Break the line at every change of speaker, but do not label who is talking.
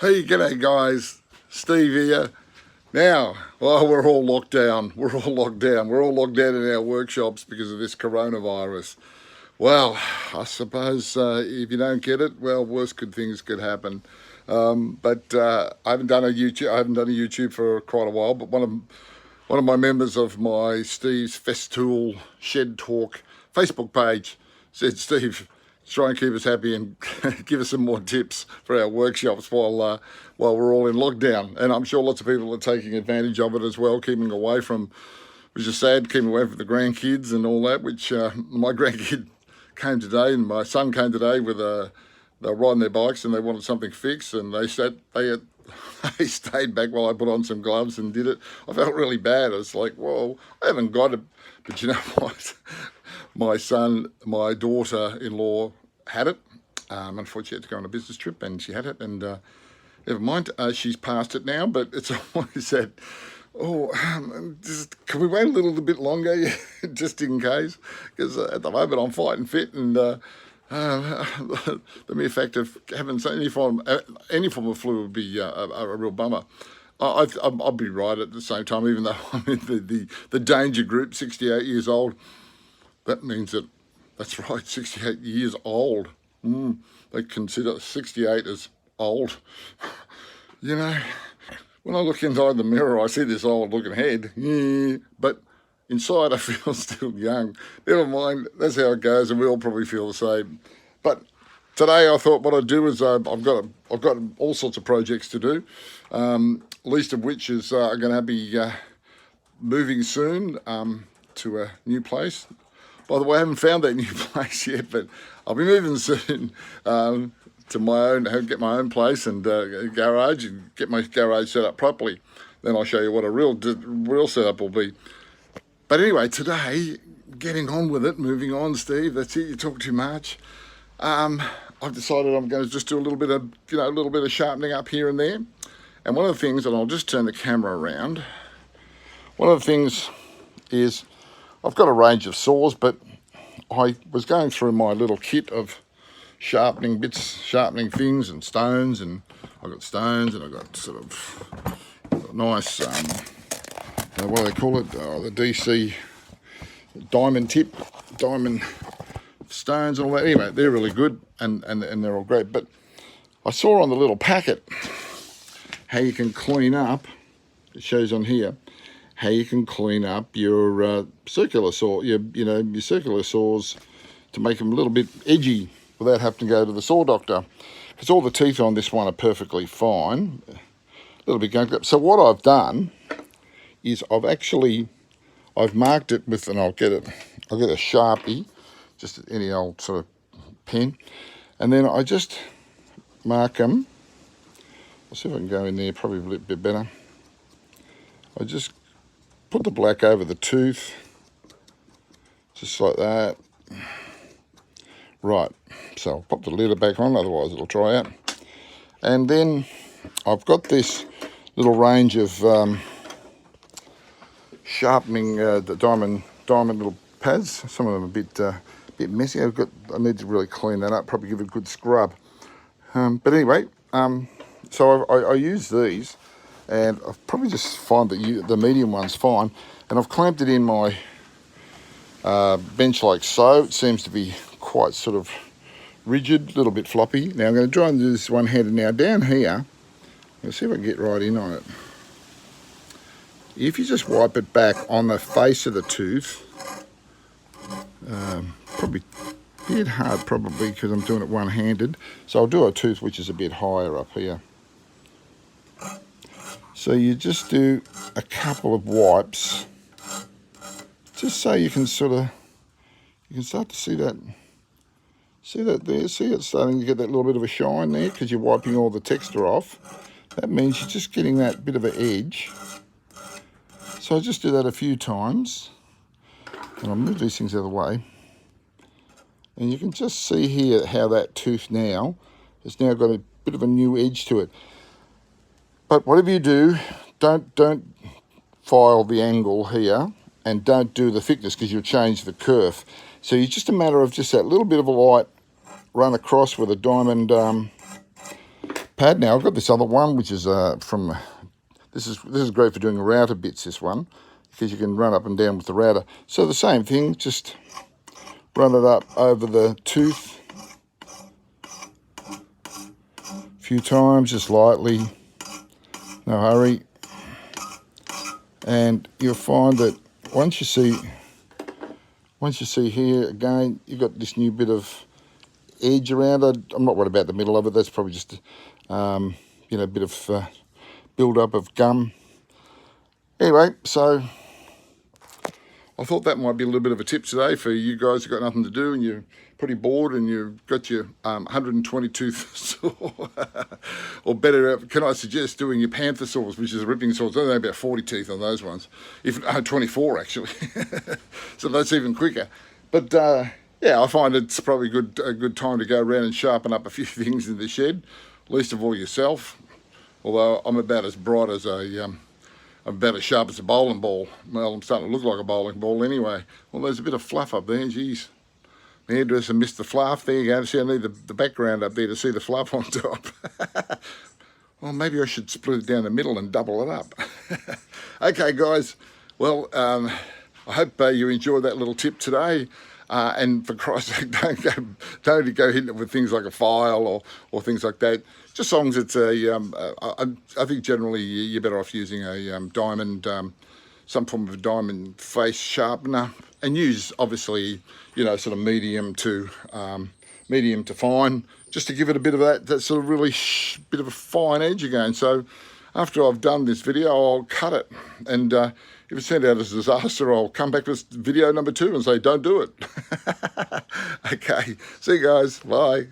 Hey, g'day guys, Steve here. Now, well, we're all locked down. We're all locked down. We're all locked down in our workshops because of this coronavirus. Well, I suppose if you don't get it, well, worse good things could happen. But I haven't done a YouTube. I haven't done a YouTube for quite a while. But one of my members of my Steve's Festool Shed Talk Facebook page said, Steve, try and keep us happy and give us some more tips for our workshops while we're all in lockdown. And I'm sure lots of people are taking advantage of it as well, keeping away from, which is sad, keeping away from the grandkids and all that, which my grandkid came today and my son came today with they were riding their bikes and they wanted something fixed and they they stayed back while I put on some gloves and did it. I felt really bad. I was like, well, I haven't got it. But you know what? My daughter-in-law had it. Unfortunately, she had to go on a business trip and she had it. And never mind, she's past it now. But it's always that, can we wait a little bit longer just in case? Because at the moment I'm fighting fit and the mere fact of having any form of flu would be a real bummer. I'll be right at the same time, even though I'm in the danger group, 68 years old. That means that's right, 68 years old. They consider 68 as old. You know, when I look inside the mirror, I see this old looking head, but inside I feel still young. Never mind, that's how it goes, and we all probably feel the same. But today I thought what I'd do is I've got all sorts of projects to do, least of which is I'm going to be moving soon to a new place. By the way, I haven't found that new place yet, but I'll be moving soon to get my own place and garage, and get my garage set up properly. Then I'll show you what a real setup will be. But anyway, today, getting on with it, moving on, Steve. That's it. You talk too much. I've decided I'm going to just do a little bit of sharpening up here and there. And one of the things, and I'll just turn the camera around. One of the things is I've got a range of saws, but I was going through my little kit of sharpening bits, sharpening things and stones, and I've got stones and I've got sort of nice, what do they call it? The DC diamond stones and all that. Anyway, they're really good and they're all great. But I saw on the little packet how you can clean up, it shows on here, how you can clean up your circular saw, your circular saws to make them a little bit edgy without having to go to the saw doctor. Because all the teeth on this one are perfectly fine, a little bit gunked up. So what I've done is I've marked it with, and I'll get a Sharpie, just any old sort of pen, and then I just mark them. I'll see if I can go in there probably a little bit better. I just put the black over the tooth, just like that. Right, so I'll pop the leader back on, otherwise it'll dry out. And then I've got this little range of sharpening the diamond little pads. Some of them are a bit messy. I need to really clean that up, probably give it a good scrub. But anyway, so I use these, and I've probably just find that the medium one's fine, and I've clamped it in my bench like so. It seems to be quite sort of rigid, a little bit floppy. Now I'm going to try and do this one-handed. Now down here, let's see if I can get right in on it. If you just wipe it back on the face of the tooth, probably a bit hard probably because I'm doing it one-handed, so I'll do a tooth which is a bit higher up here. So you just do a couple of wipes, just so you can start to see that there, see it's starting to get that little bit of a shine there because you're wiping all the texture off. That means you're just getting that bit of an edge. So I just do that a few times, and I'll move these things out of the way. And you can just see here how that tooth now has now got a bit of a new edge to it. But whatever you do, don't file the angle here, and don't do the thickness because you'll change the curve. So it's just a matter of just that little bit of a light run across with a diamond pad. Now I've got this other one, which is from, this is great for doing router bits, this one, because you can run up and down with the router. So the same thing, just run it up over the tooth a few times, just lightly, no hurry. And you'll find that once you see here, again, you've got this new bit of edge around it. I'm not worried about the middle of it. That's probably just, you know, a bit of build-up of gum. Anyway, so I thought that might be a little bit of a tip today for you guys who've got nothing to do and you're pretty bored and you've got your 120 tooth saw. Or better, can I suggest doing your panther saws, which is a ripping saw. It's only about 40 teeth on those ones. 24 actually. So that's even quicker. But yeah, I find it's probably a good time to go around and sharpen up a few things in the shed, least of all yourself. Although I'm about as bright as I'm about as sharp as a bowling ball. Well, I'm starting to look like a bowling ball anyway. Well, there's a bit of fluff up there, geez. My hairdresser missed the fluff. There you go. See, I need the background up there to see the fluff on top. Well, maybe I should split it down the middle and double it up. Okay, guys. Well, I hope you enjoyed that little tip today. And for Christ's sake, don't go hitting it with things like a file or things like that. Just as long as it's I think generally you're better off using a diamond, some form of a diamond face sharpener, and use obviously, you know, sort of medium to fine, just to give it a bit of that sort of really bit of a fine edge again. So after I've done this video, I'll cut it, and if it turned out as a disaster, I'll come back with video number 2 and say, don't do it. Okay, see you guys, bye.